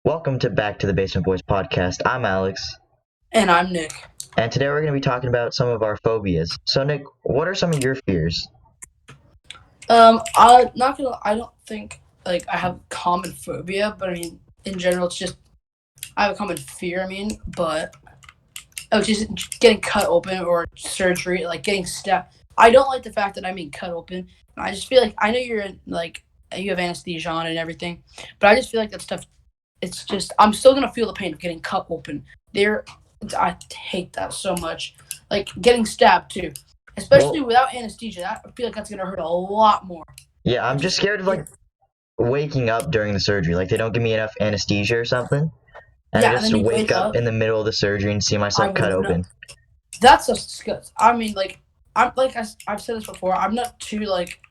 Welcome to Back to the Basement Boys podcast. I'm Alex, And I'm Nick. and today we're going to be talking about some of our phobias. So, Nick, what are some of your fears? I'm not gonna. I don't think I have a common phobia, but I mean, in general, it's just I have a common fear. I mean, but just getting cut open or surgery, like getting stabbed. I don't like the fact that I'm being cut open. I just feel like I know you're in, you have anesthesia on and everything, but I just feel like that stuff. It's just I'm still gonna feel the pain of getting cut open. I hate that so much. Like getting stabbed too, especially Well, without anesthesia. I feel like that's gonna hurt a lot more. yeah, I'm Like just just scared of waking up during the surgery. Like they don't give me enough anesthesia or something, and I yeah, and just then you wake wake up up. in the middle of the surgery and see I myself cut wouldn't know. open. That's just disgusting. I mean, I've said this before. I'm not too like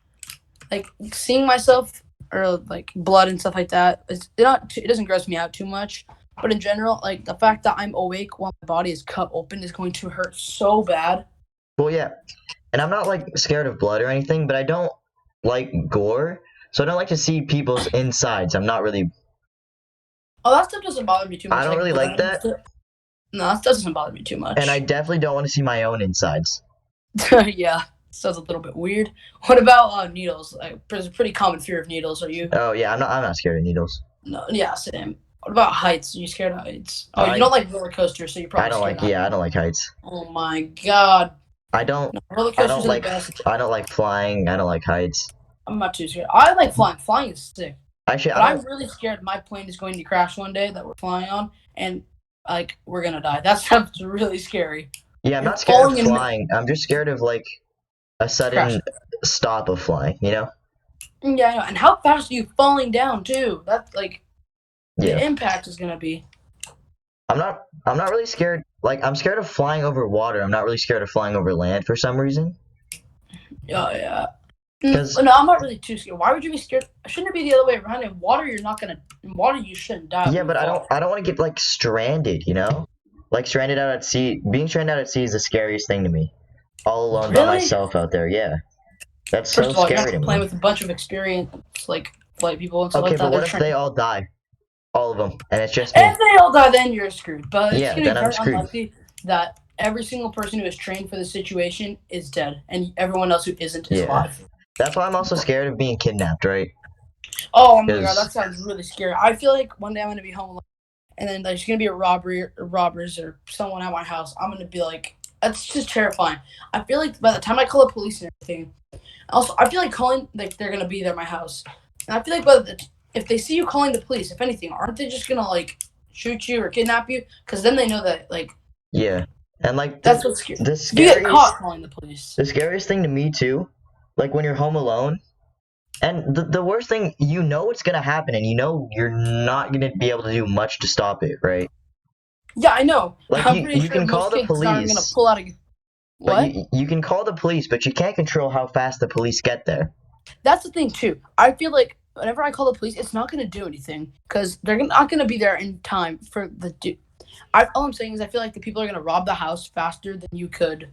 seeing myself or like blood and stuff like that. It doesn't gross me out too much. But in general, like the fact that I'm awake while my body is cut open is going to hurt so bad. Well, yeah, and I'm not scared of blood or anything, but I don't like gore, so I don't like to see people's insides. Oh, that stuff doesn't bother me too I much. don't Like really like blood and that, stuff. No, that doesn't bother me too and I much. definitely don't want to see my own insides. Yeah, sounds a little bit weird. What about needles? Like, there's a pretty common fear of needles. Are you? Oh yeah, I'm not scared of needles. No, yeah, same. What about heights? Are you scared of heights? Oh, you I don't like roller coasters, so you're I probably don't scared like of heights. yeah, I don't like heights. Oh my god. I don't No, roller I coasters don't are the like best. I don't like flying. I don't like heights. I'm not too scared. I like flying. Flying is sick. Actually, I But I'm don't. really scared my plane is going to crash one day that we're flying on and we're gonna die. That sounds really scary. Yeah, I'm You're not scared of falling in flying. I'm just scared of a crash. sudden stop of flying. You know? Yeah, I know. And how fast are you falling down too? That's like the Yeah. impact is gonna be. I'm not really scared. Like I'm scared of flying over water. I'm not really scared of flying over land for some reason. Oh yeah. Because No, I'm not really too scared. Why would you be scared? Shouldn't it be the other way around? In water, you're not gonna. In water, you shouldn't die yeah, when you but I don't fall. I don't want to get stranded. You know? Like stranded out at sea. Being stranded out at sea is the scariest thing to me. All alone by Really? myself out there. Yeah, that's First so of all, you're scary to not playing me. with a bunch of experienced flight people and stuff Okay, like but that. They're what if they trained. all die? All of them, and it's just me. If they all die, then you're screwed. But it's Yeah, gonna be then I'm very screwed. unlikely that every single person who is trained for the situation is dead, and everyone else who isn't is Yeah. alive. That's why I'm also scared of being kidnapped, right? Oh my god, Because that sounds really scary. I feel like one day I'm gonna be home alone, and then there's gonna be a robbery or robbers or someone at my house. I'm gonna be like, that's just terrifying. I feel like by the time I call the police and everything, also I feel like calling like they're gonna be there at my house, and I feel like if they see you calling the police, if anything, aren't they just gonna shoot you or kidnap you? Because then they know that yeah, and that's what's scary. the You get scariest caught calling the police. the scariest thing to me too, like when you're home alone, and the worst thing, you know what's gonna happen, and you know you're not gonna be able to do much to stop it, right? Yeah, I know. Like I'm you pretty you sure can call most the kids aren't gonna police, pull out a. but What? you can call the police, but you can't control how fast the police get there. That's the thing too. I feel like whenever I call the police, it's not gonna do anything because they're not gonna be there in time for the. All I'm saying is I feel like the people are gonna rob the house faster than you could,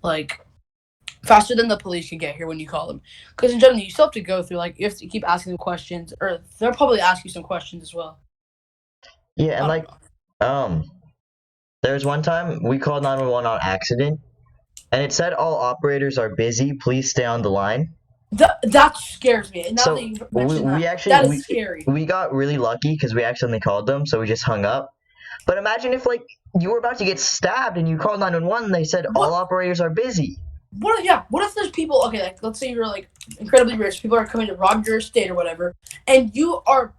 like faster than the police could get here when you call them. Because in general, you still have to go through you have to keep asking them questions, or they'll probably ask you some questions as well. Yeah, and I don't know. um, there was one time we called 911 on accident, and it said all operators are busy. Please stay on the line. That scares me. And now that So you we, mentioned we that, actually that is we scary. we got really lucky because we accidentally called them, so we just hung up. But imagine if you were about to get stabbed and you called 911 and they said all What? operators are busy. What? Yeah. What if there's people? Okay, let's say you're incredibly rich. People are coming to rob your estate or whatever, and you are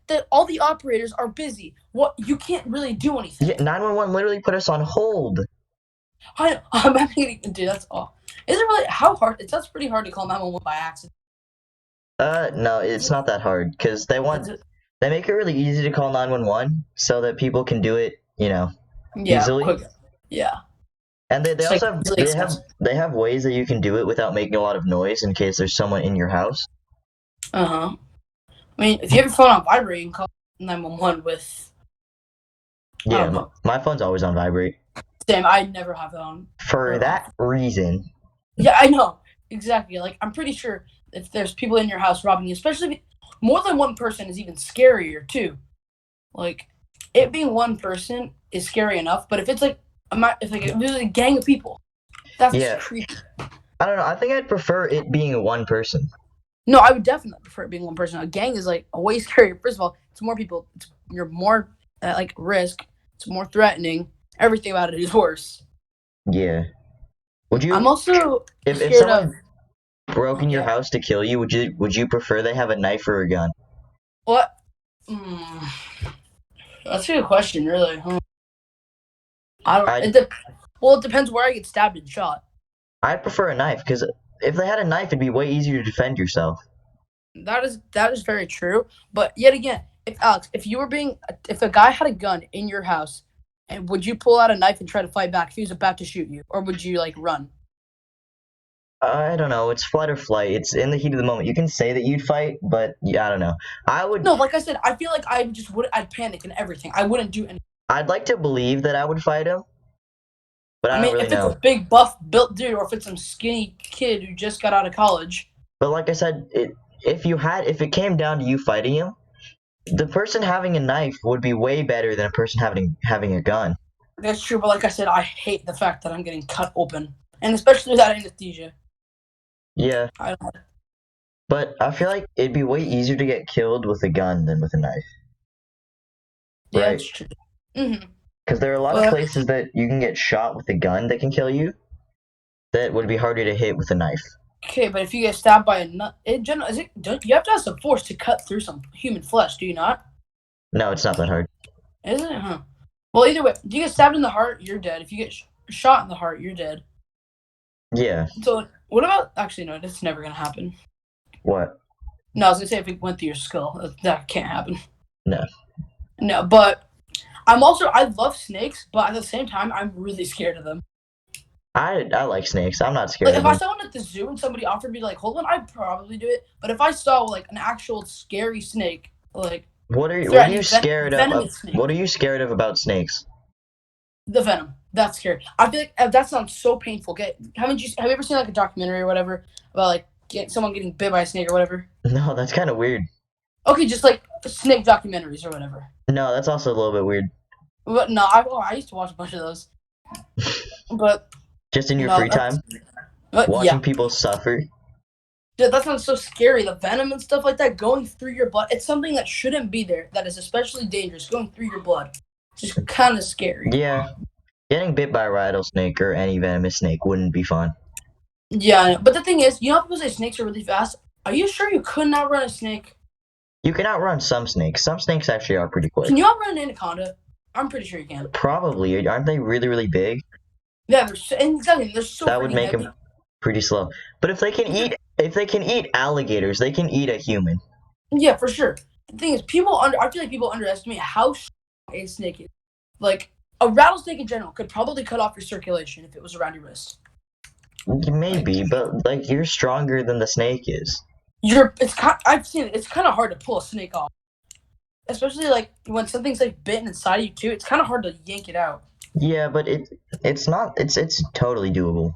that all the operators are busy. What? You can't really do anything. Yeah, 911 literally put us on hold. I'm having dude. That's all. Is it really how hard? That's pretty hard to call 911 by accident. No, it's not that hard because Is it? they make it really easy to call 911 so that people can do it, Yeah, easily. quick. Yeah, And they it's also have really accessible. they have ways that you can do it without making a lot of noise in case there's someone in your house. Uh huh. I mean, if you have your phone on vibrate, you can call 911 with. I Yeah, don't know. my phone's always on vibrate. Same. I never have that on. For Or that off. reason, Yeah, I know exactly. I'm pretty sure if there's people in your house robbing you, especially if more than one person, is even scarier too. Like, it being one person is scary enough, but if it's like if there's a gang of people, that's Yeah, creepy. I don't know. I think I'd prefer it being one person. No, I would definitely prefer it being one person. A gang is like way scarier. First of all, it's more people. You're more like risk. It's more threatening. Everything about it is worse. Yeah. Would I'm you, also if scared of. someone broke in your Yeah. house to kill you, would you prefer they have a knife or a gun? What? Mm, that's a good question, really. I don't. I'd Well, it depends where I get stabbed and shot. I'd prefer a knife because if they had a knife, it'd be way easier to defend yourself. That is very true. But yet again, if Alex, if a guy had a gun in your house, and would you pull out a knife and try to fight back if he was about to shoot you, or would you like run? I don't know. It's flight or flight. It's in the heat of the moment. You can say that you'd fight, but yeah, I don't know. I would. No, like I said, I feel like I just would. I'd panic and everything. I wouldn't do anything. I'd like to believe that I would fight him, but I I don't mean, really if it's a know. big buff built dude, or if it's some skinny kid who just got out of college. But like I said, if it came down to you fighting him, the person having a knife would be way better than a person having a gun. That's true, but like I said, I hate the fact that I'm getting cut open, and especially without anesthesia. Yeah, I don't. but I feel like it'd be way easier to get killed with a gun than with a knife, Yeah, right? that's true. Mm-hmm. Because there are a lot of But places that you can get shot with a gun that can kill you that would be harder to hit with a knife. okay, but if you get stabbed by a nut, in general, don't you have to have some force to cut through some human flesh? Do you not? No, it's not that hard. Isn't it? Huh. Well, either way, if you get stabbed in the heart, you're dead. If you get shot in the heart, you're dead. Yeah. So what about? Actually, no, that's never gonna happen. What? No, I was gonna say if it went through your skull, that can't happen. No. No, but I love snakes, but at the same time, I'm really scared of them. I like snakes. I'm not scared Like of if I them. saw one at the zoo and somebody offered me like hold one, I'd probably do it. But if I saw like an actual scary snake, like What are you threatening scared of? venomous What are snake, you scared of about snakes? the venom, that's scary. I feel like that sounds so painful. Have you ever seen like a documentary or whatever about like someone getting bit by a snake or whatever? No, that's kind of weird. Okay, just like snake documentaries or whatever. No, that's also a little bit weird. But no, I used to watch a bunch of those. But Just in your no, free time, watching yeah. people suffer. Dude, that sounds so scary. The venom and stuff like that going through your blood. It's something that shouldn't be there. That is especially dangerous. Going through your blood. Just kind of scary. Yeah, getting bit by a rattlesnake or any venomous snake wouldn't be fun. Yeah, I know. But the thing is, you know how people say snakes are really fast? Are you sure you could outrun a snake? You can outrun some snakes. Some snakes actually are pretty quick. Can you outrun an anaconda? I'm pretty sure you can. Probably. Aren't they really, really big? Yeah, they're so That would freaking make heavy. them pretty slow. But if they can eat alligators, they can eat a human. Yeah, for sure. The thing is, I feel like people underestimate how strong a snake is. Like, a rattlesnake in general could probably cut off your circulation if it was around your wrist. Maybe, but like you're stronger than the snake is. I've seen it. It's kind of hard to pull a snake off, especially like when something's like bitten inside you too. It's kind of hard to yank it out. Yeah, but it's not. It's totally doable.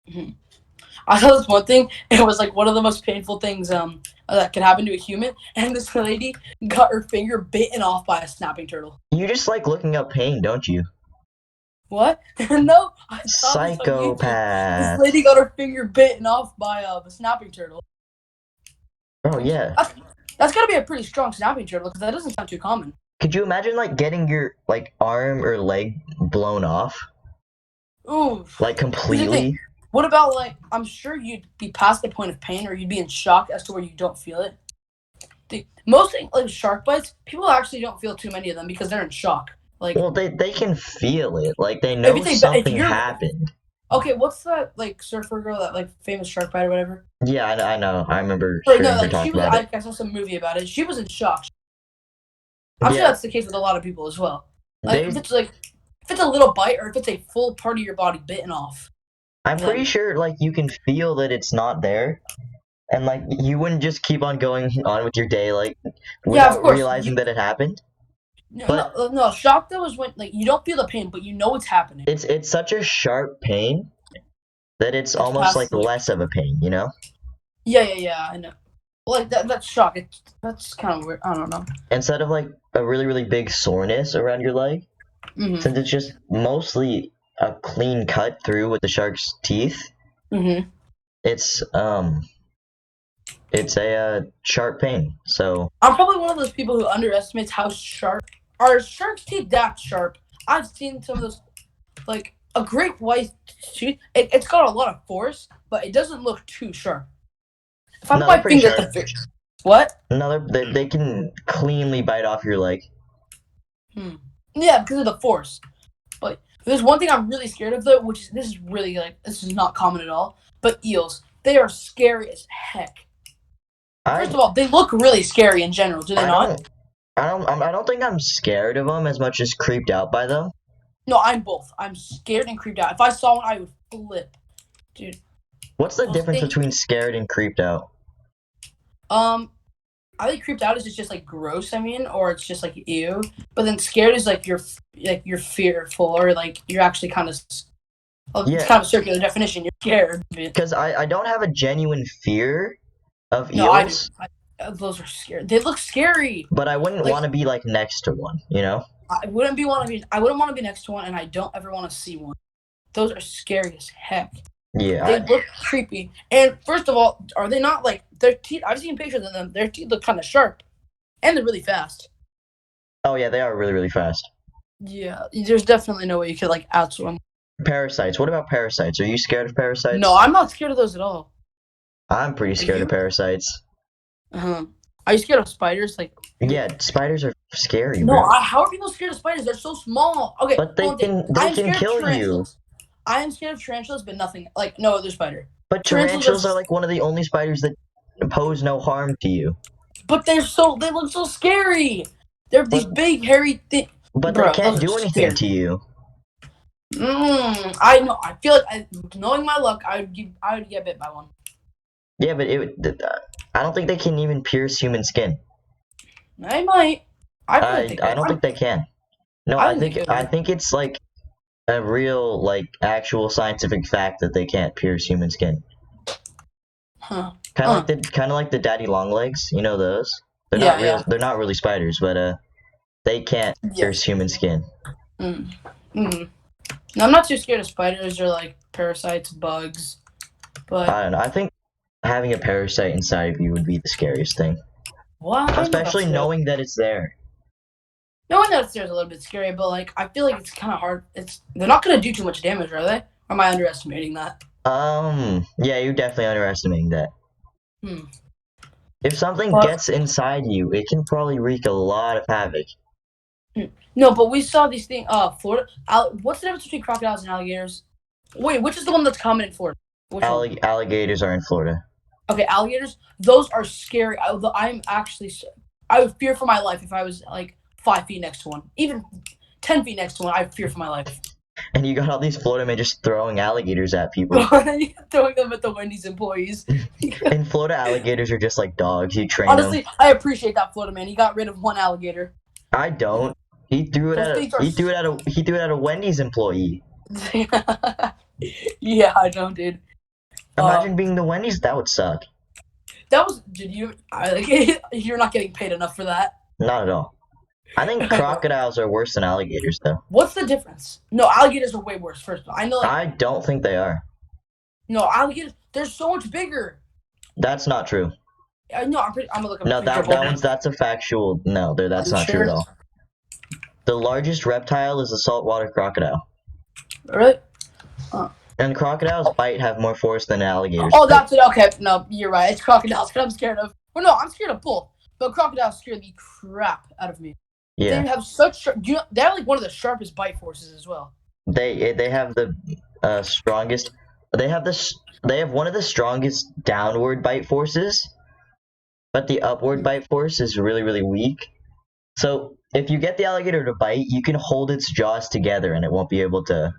Mm-hmm. I saw this one thing. It was like one of the most painful things that could happen to a human. And this lady got her finger bitten off by a snapping turtle. You just like looking up pain, don't you? What? No, I saw this on YouTube. This Psychopath. lady got her finger bitten off by a snapping turtle. Oh yeah. That's gotta be a pretty strong snapping turtle because that doesn't sound too common. Could you imagine like getting your like arm or leg blown off? Ooh. Like completely? What about like? I'm sure you'd be past the point of pain, or you'd be in shock as to where you don't feel it. Most like shark bites, people actually don't feel too many of them because they're in shock. Like, well, they can feel it. Like they know something happened. Okay, what's that like surfer girl, that like famous shark bite or whatever? Yeah, I know. I remember Or, hearing no, her like talk she was. about it. I saw some movie about it. She was in shock. I'm sure Yeah, that's the case with a lot of people as well. Like they. if it's a little bite or if it's a full part of your body bitten off. I'm pretty sure like you can feel that it's not there, and like you wouldn't just keep on going on with your day like Yeah, of without course. realizing that it happened. But No. Shock though is when like you don't feel the pain, but you know it's happening. it's such a sharp pain that it's almost like Fascinating. less of a pain, you know? Yeah. I know. Well, like that's shock. That's kind of weird. I don't know. Instead of like a really, really big soreness around your leg, Mm-hmm. since it's just mostly a clean cut through with the shark's teeth. Mm-hmm. It's it's a sharp pain. So I'm probably one of those people who underestimates how sharp are sharks' teeth. That sharp. I've seen some of those, like a great white tooth. It's got a lot of force, but it doesn't look too sharp. If I put no, they're my pretty finger at sharp. the what? No, they can cleanly bite off your leg. Yeah, because of the force. But there's one thing I'm really scared of though, which is this is really like this is not common at all. But eels, they are scary as heck. First I of all, they look really scary in general, do they I not? I don't think I'm scared of them as much as creeped out by them. No, I'm both. I'm scared and creeped out. If I saw one, I would flip, dude. What's the Those difference things. between scared and creeped out? I think creeped out is just like gross. I mean, or it's just like ew. But then scared is like you're fearful or like you're actually kind of. Well, it's Yeah, kind of a circular definition. You're scared. because I don't have a genuine fear of No, I do. eels, Those are scary. They look scary. but I wouldn't Like want to be like next to one, you know? I wouldn't want to be next to one, and I don't ever want to see one. Those are scary as heck. Yeah, They look creepy. And first of all, are they not like their teeth? I've seen pictures of them. Their teeth look kind of sharp, and they're really fast. oh yeah, they are really, really fast. Yeah, there's definitely no way you could like outswim. Parasites. What about parasites? Are you scared of parasites? No, I'm not scared of those at all. I'm pretty Are scared you? of parasites. Are you scared of spiders? Like, Yeah, spiders are scary, no. bro. How are people scared of spiders? They're so small. Okay, But they one thing. can I they am can scared of kill you. tarantulas. I am scared of tarantulas, but nothing like no other spider. But tarantulas are like one of the only spiders that pose no harm to you. But they look so scary. They're these But big hairy things. but they Bro, can't those are do anything scary. to you. I know. I feel like knowing my luck, I would get bit by one. Yeah, but I don't think they can even pierce human skin. I might. I really think I don't think they can. No, I I think think they I could. think it's like a real like actual scientific fact that they can't pierce human skin. Huh. Kind of like the daddy long legs, you know those? They're not Yeah, real. yeah. They're not really spiders, but they can't Yeah. pierce human skin. Mm. Mm. No, I'm not too scared of spiders or like parasites, bugs. But I don't know. I think having a parasite inside of you would be the scariest thing, what? I know especially that's scary. knowing that it's there. Knowing that it's there is a little bit scary, but like I feel like it's kind of hard. They're not gonna do too much damage, are they? Or am I underestimating that? Yeah, you're definitely underestimating that. Hmm. If something But gets inside you, it can probably wreak a lot of havoc. no, but we saw these things. Florida. What's the difference between crocodiles and alligators? Wait, which is the one that's common in Florida? Which one? Alligators are in Florida. Okay, alligators. Those are scary. I'm actually. I would fear for my life if I was like 5 feet next to one, even 10 feet next to one. I'd fear for my life. And you got all these Florida men just throwing alligators at people. Throwing them at the Wendy's employees. In Florida, alligators are just like dogs. You train Honestly, them. I appreciate that Florida man. He got rid of one alligator. I don't. He threw it Those at things are. he threw it at a Wendy's employee. Yeah, I know, dude. Imagine being the Wendy's. That would suck. That was. Did you? You're not getting paid enough for that. Not at all. I think crocodiles are worse than alligators, though. What's the difference? No, alligators are way worse. First of all, I know. Like, I don't think they are. no, alligators. They're so much bigger. That's not true. No, I'm gonna look up. No, a picture of that's a factual. No, that's not true at all. The largest reptile is a saltwater crocodile. Really? And crocodiles have more force than alligators. Oh, that's it. Okay, no, you're right. It's crocodiles that I'm scared of. Well, no, I'm scared of both. But crocodiles scare the crap out of me. Yeah. They have such. They have like one of the sharpest bite forces as well. They have the strongest. They have one of the strongest downward bite forces, but the upward bite force is really, really weak. So if you get the alligator to bite, you can hold its jaws together and it won't be able to.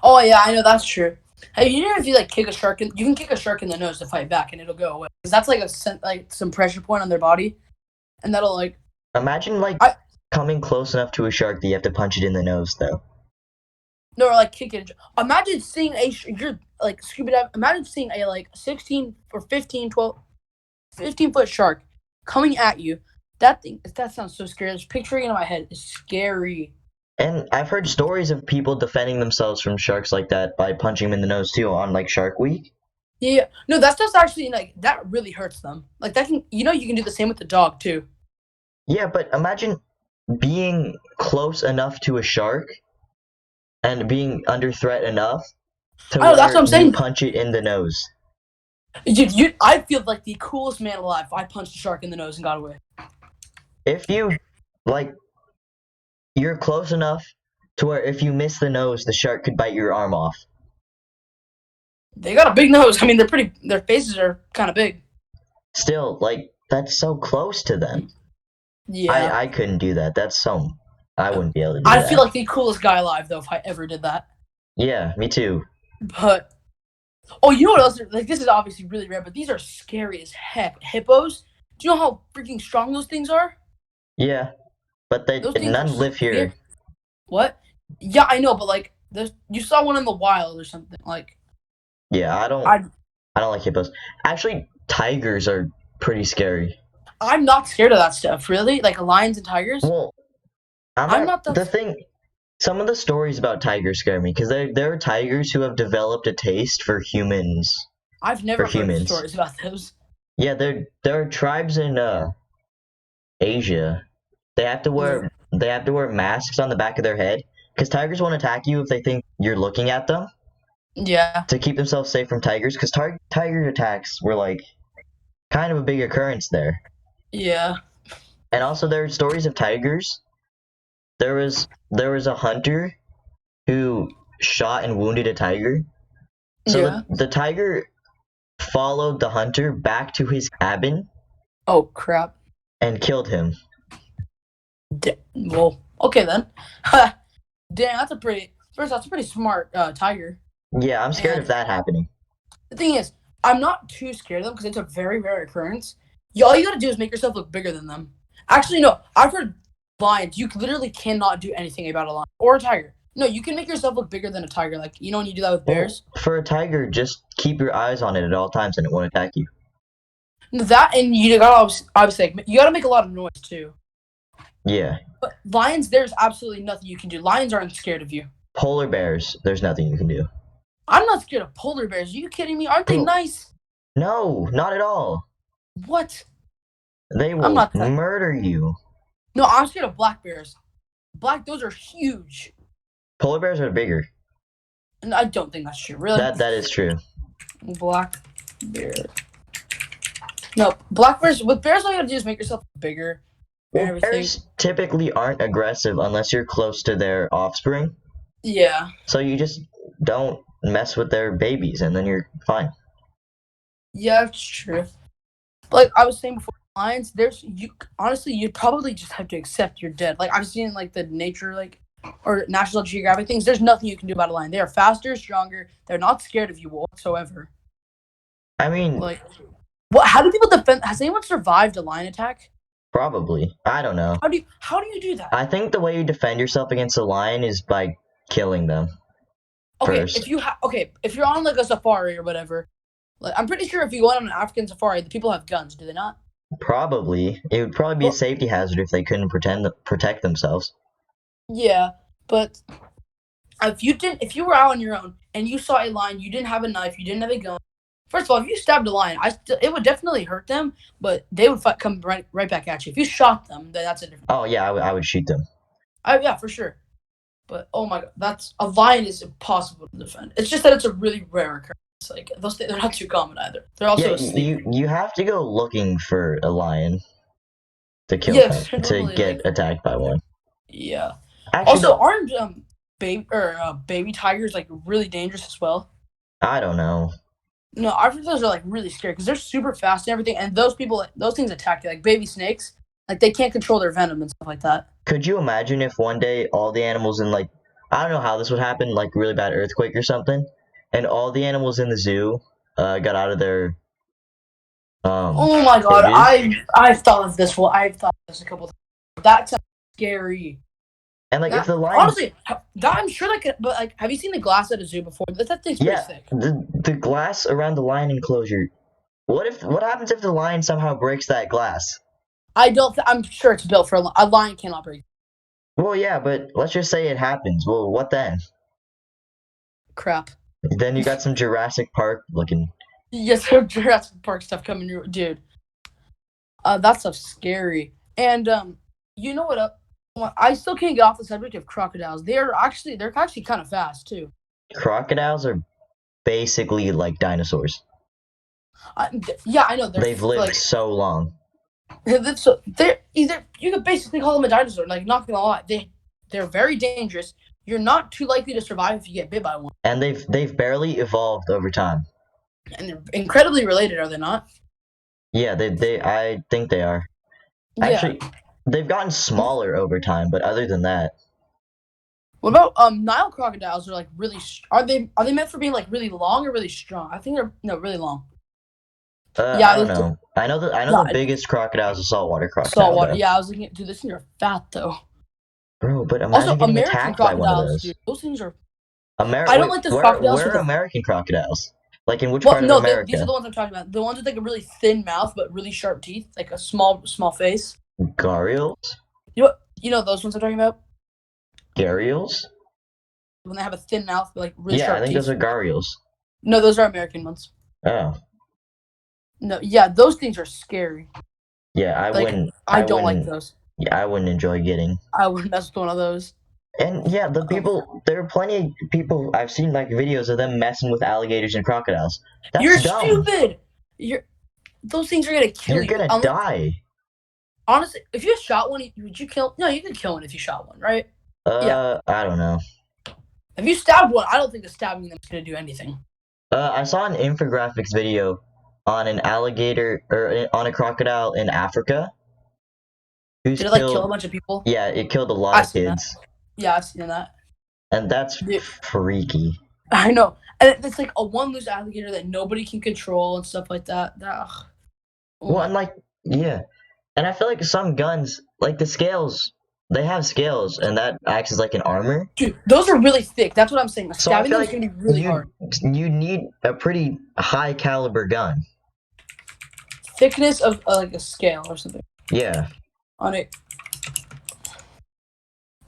Oh yeah, I know that's true. Hey, you know if you like kick a shark, you can kick a shark in the nose to fight back, and it'll go away. Because that's like some pressure point on their body, and that'll like. Imagine like coming close enough to a shark that you have to punch it in the nose, though. No, or like kick it. Imagine seeing you're like scuba dive. Imagine seeing a like 16 or 15, 12, 15-foot shark coming at you. That sounds so scary. Just picturing it in my head is scary. And I've heard stories of people defending themselves from sharks like that by punching them in the nose too on like Shark Week. Yeah, no, that stuff's actually like that really hurts them. Like that can, you can do the same with the dog too. Yeah, but imagine being close enough to a shark and being under threat enough to I know that's what where I'm you saying. punch it in the nose. Dude, I feel like the coolest man alive if I punched a shark in the nose and got away. If you like, you're close enough to where if you miss the nose, the shark could bite your arm off. They got a big nose. I mean, their faces are kind of big. Still, like that's so close to them. Yeah. I couldn't do that. I wouldn't be able to do I'd that. feel like the coolest guy alive though if I ever did that. Yeah, me too. But you know what else? Like this is obviously really rare, but these are scary as heck. Hippos. Do you know how freaking strong those things are? Yeah, but Those things are none live here. scary. What? Yeah, I know, but like, you saw one in the wild or something. Like, Yeah, I don't like hippos. Actually, tigers are pretty scary. I'm not scared of that stuff. Really, like lions and tigers. Well, I'm not the thing. Some of the stories about tigers scare me because there are tigers who have developed a taste for humans. I've never heard of stories about those. Yeah, there are tribes in Asia. They have to wear masks on the back of their head because tigers won't attack you if they think you're looking at them. Yeah. To keep themselves safe from tigers, because tiger attacks were like kind of a big occurrence there. Yeah. And also there are stories of tigers. There was a hunter who shot and wounded a tiger. So Yeah. the tiger followed the hunter back to his cabin Oh crap. and killed him. Well, okay then. Damn, that's a pretty smart tiger. Yeah, I'm scared And of that happening. the thing is, I'm not too scared of them because it's a very rare occurrence. All you gotta do is make yourself look bigger than them. Actually, no. I've heard lions. You literally cannot do anything about a lion or a tiger. No, you can make yourself look bigger than a tiger. Like, when you do that with bears. Well, for a tiger, just keep your eyes on it at all times and it won't attack you. That, and you gotta obviously you gotta make a lot of noise too. Yeah. But lions, there's absolutely nothing you can do. Lions aren't scared of you. Polar bears, there's nothing you can do. I'm not scared of polar bears. Are you kidding me? Aren't they nice? No, not at all. What? They will murder you. No, I'm scared of black bears. Those are huge. Polar bears are bigger. And I don't think that's true. Really? That is true. Black bear. No, black bears. With bears, all you gotta do is make yourself bigger. Well, bears typically aren't aggressive unless you're close to their offspring. Yeah. So you just don't mess with their babies, and then you're fine. Yeah, that's true. Like I was saying before, lions. Honestly, you'd probably just have to accept you're dead. Like I've seen like the nature or National Geographic things. There's nothing you can do about a lion. They are faster, stronger. They're not scared of you whatsoever. I mean, like, how do people defend? Has anyone survived a lion attack? Probably. I don't know. How do you do that? I think the way you defend yourself against a lion is by killing them. Okay, first. if you're on like a safari or whatever, like I'm pretty sure if you went on an African safari, the people have guns, do they not? Probably. It would probably be a safety hazard if they couldn't protect themselves. Yeah, but if you were out on your own and you saw a lion, you didn't have a knife, you didn't have a gun. First of all, if you stabbed a lion, it would definitely hurt them, but they would come right back at you. If you shot them, then that's a different. Oh yeah, I would shoot them. Yeah, for sure. But oh my god, a lion is impossible to defend. It's just that it's a really rare occurrence. Like those things, they're not too common either. They're also asleep. You have to go looking for a lion to kill them, to get attacked by one. Yeah. Actually, also, aren't baby tigers like really dangerous as well? I don't know. No, I've heard those are like really scary because they're super fast and everything, and those things attack you like baby snakes. Like they can't control their venom and stuff like that. Could you imagine if one day all the animals in I don't know how this would happen, like really bad earthquake or something, and all the animals in the zoo got out of their oh my god, I've thought of this. Well, I've thought of this a couple times. That sounds scary. And if the lions... honestly, I'm sure but have you seen the glass at a zoo before? That thing's pretty thick. The glass around the lion enclosure. What happens if the lion somehow breaks that glass? I'm sure it's built for a lion cannot break. Well, yeah, but let's just say it happens. Well, what then? Crap. Then you got some Jurassic Park looking. Yes, Jurassic Park stuff coming, dude. That stuff's scary. And you know what? I still can't get off the subject of crocodiles. They're actually kind of fast too. Crocodiles are basically like dinosaurs. Yeah, I know They've lived like so long. they're either you could basically call them a dinosaur. Like, not gonna lie, they're very dangerous. You're not too likely to survive if you get bit by one. And they've barely evolved over time. And they're incredibly related, are they not? Yeah, I think they are. Yeah. Actually, they've gotten smaller over time, but other than that, What about Nile crocodiles? Are like really are they meant for being like really long or really strong? I think they're really long. Yeah, I don't know. I know the biggest crocodile is a saltwater crocodile. Saltwater. Though. Yeah, I was looking at, dude, those things are fat though. Bro, but imagine Also, getting American attacked by one of crocodiles, those. dude. Those things are. I don't wait, like the where crocodiles are with American crocodiles? Like in which Well, part of no, these are America? the ones I'm talking about. The ones with like a really thin mouth but really sharp teeth, like a small face. Gharials? You know those ones I'm talking about? Gharials? When they have a thin mouth but like really Yeah, sharp I think teeth. those are gharials. No, those are American ones. Oh. No, yeah, those things are scary. Yeah, I don't like those. Yeah, I wouldn't enjoy getting. I wouldn't mess with one of those. And yeah, there are plenty of people I've seen like videos of them messing with alligators and crocodiles. That's You're dumb. stupid. Those things are gonna kill You're you. gonna die. Honestly, if you shot one, would you kill? No, you could kill one if you shot one, right? Yeah. I don't know. If you stabbed one, I don't think the stabbing them is gonna do anything. I saw an infographics video on an alligator or on a crocodile in Africa. Did it like kill a bunch of people? Yeah, it killed a lot of kids. Yeah, I've seen that. And that's freaky. I know, and it's like a one loose alligator that nobody can control and stuff like that. Well, and like and I feel like some guns, like the scales, they have scales, and that acts as like an armor. Dude, those are really thick. That's what I'm saying. So I Stabbing feel them is gonna be really hard. You need a pretty high caliber gun. Thickness of like a scale or something. Yeah. On a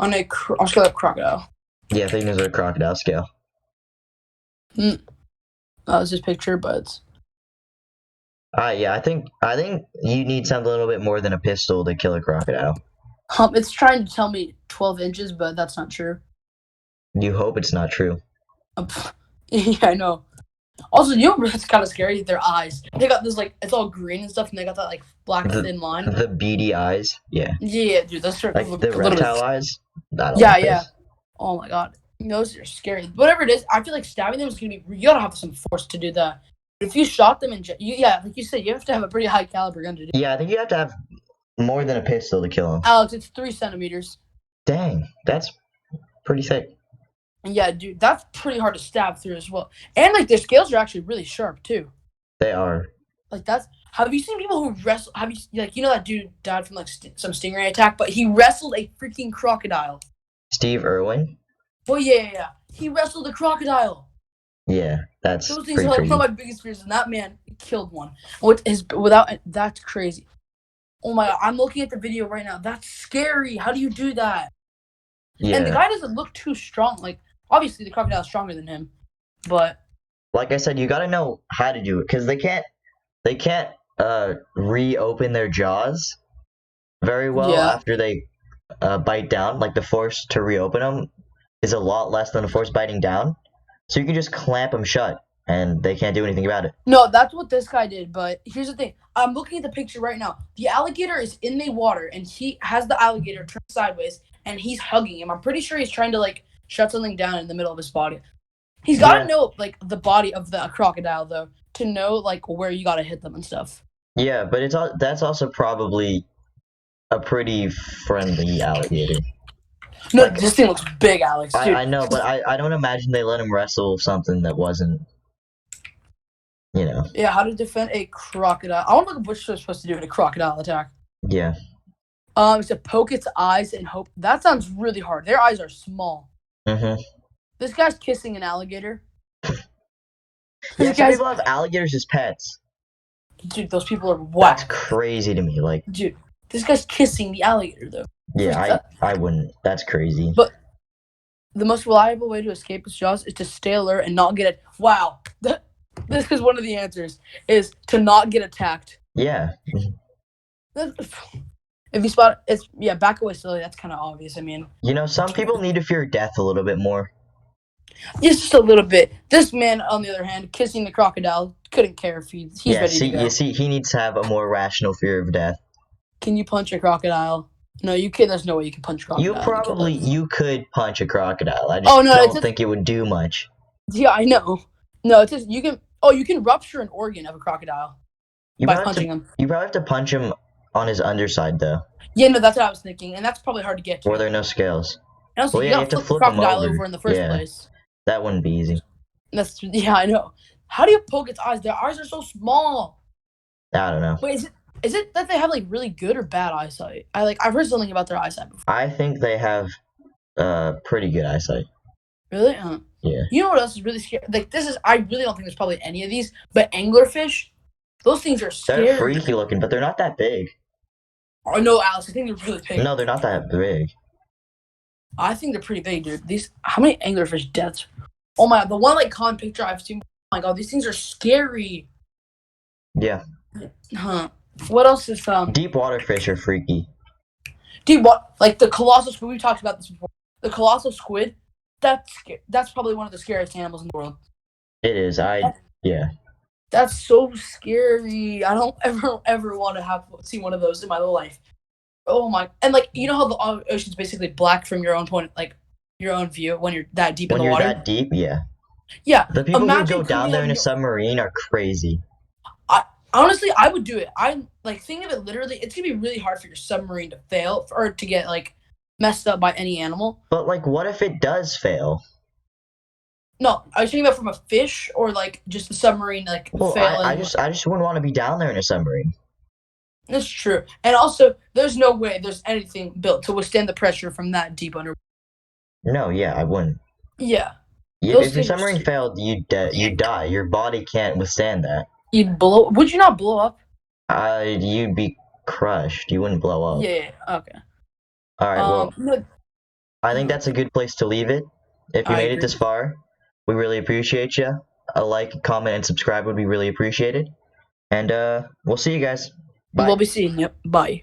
I'll just go crocodile. Yeah, thickness of a crocodile scale. That was his picture, but. Yeah, I think you need something a little bit more than a pistol to kill a crocodile. It's trying to tell me 12 inches, but that's not true. You hope it's not true. Yeah, I know. Also, you know what's kind of scary? Their eyes. They got this like it's all green and stuff, and they got that like black thin line. The beady eyes. Yeah. Yeah, dude, those are like the reptile eyes. Yeah. Oh my god, those are scary. Whatever it is, I feel like stabbing them is gonna be. You gotta have some force to do that. If you shot them like you said, you have to have a pretty high caliber gun to do. Yeah, I think you have to have more than a pistol to kill them. Alex, it's 3 centimeters. Dang, that's pretty thick. Yeah, dude, that's pretty hard to stab through as well. And like their scales are actually really sharp too. They are. Like that's. Have you seen people who wrestle? Have you that dude died from like some stingray attack, but he wrestled a freaking crocodile. Steve Irwin. Well, yeah. He wrestled a crocodile. Yeah, that's those things are like one of my biggest fears, and that man killed one. That's crazy. Oh my god, I'm looking at the video right now. That's scary. How do you do that? Yeah. And the guy doesn't look too strong. Like obviously the crocodile is stronger than him, but like I said, you got to know how to do it because they can't reopen their jaws very well after they bite down. Like the force to reopen them is a lot less than the force biting down. So you can just clamp them shut, and they can't do anything about it. No, that's what this guy did, but here's the thing. I'm looking at the picture right now. The alligator is in the water, and he has the alligator turned sideways, and he's hugging him. I'm pretty sure he's trying to, like, shut something down in the middle of his body. He's got to know, like, the body of the crocodile, though, to know, like, where you got to hit them and stuff. Yeah, but that's also probably a pretty friendly alligator. No, like, this thing looks big, Alex. Dude. I know, but I don't imagine they let him wrestle something that wasn't, Yeah, how to defend a crocodile. I want to look at what you're supposed to do in a crocodile attack. Yeah. It's to poke its eyes and hope. That sounds really hard. Their eyes are small. Mm-hmm. This guy's kissing an alligator. Yeah, some people have alligators as pets. Dude, those people are whack. That's crazy to me. Like, dude, This guy's kissing the alligator though. Yeah, I wouldn't. That's crazy. But the most reliable way to escape its jaws is to stay alert and not get it. Wow, this is one of the answers: is to not get attacked. Yeah. If you spot it's back away slowly. That's kind of obvious. I mean, Some people need to fear death a little bit more. just a little bit. This man, on the other hand, kissing the crocodile, couldn't care if he's ready to go. You see, he needs to have a more rational fear of death. Can you punch a crocodile? No, you can't. There's no way you can punch a crocodile. You could punch a crocodile. I just don't think it would do much. Yeah, I know. No, it's just you can. Oh, you can rupture an organ of a crocodile by punching him. You probably have to punch him on his underside, though. Yeah, no, that's what I was thinking, and that's probably hard to get to. Or there are no scales. And also, you have to flip the crocodile over in the first place. That wouldn't be easy. I know. How do you poke its eyes? Their eyes are so small. I don't know. Wait, is it that they have like really good or bad eyesight? I've heard something about their eyesight before. I think they have pretty good eyesight. Really? Yeah. You know what else is really scary? Like I really don't think there's probably any of these, but anglerfish, those things are scary. They're freaky looking, but they're not that big. Oh no, Alex, I think they're really big. No, they're not that big. I think they're pretty big, dude. How many anglerfish deaths? Oh my god, the one common picture I've seen. Oh my god, these things are scary. Yeah. Huh. What else is Deep water fish are freaky. Dude, what? Like the colossal squid. We talked about this before. The colossal squid. That's probably one of the scariest animals in the world. It is. Yeah. That's so scary. I don't ever want to see one of those in my life. Oh my! And you know how the ocean's basically black from your own point, your own view when you're that deep in the water. When you're that deep, yeah. Yeah. The people who go down there in a submarine are crazy. Honestly, I would do it. Think of it literally. It's gonna be really hard for your submarine to fail or to get messed up by any animal. But what if it does fail? No, I was thinking about from a fish or just a submarine failing. I just wouldn't want to be down there in a submarine. That's true, and also there's no way there's anything built to withstand the pressure from that deep under. No, yeah, I wouldn't. Yeah. If your submarine failed, you'd die. Your body can't withstand that. You'd blow. Would you not blow up? You'd be crushed. You wouldn't blow up. Yeah. Okay. All right. Well, I think that's a good place to leave it. If you made it this far, we really appreciate you. A like, comment, and subscribe would be really appreciated. And we'll see you guys. Bye. We'll be seeing you. Bye.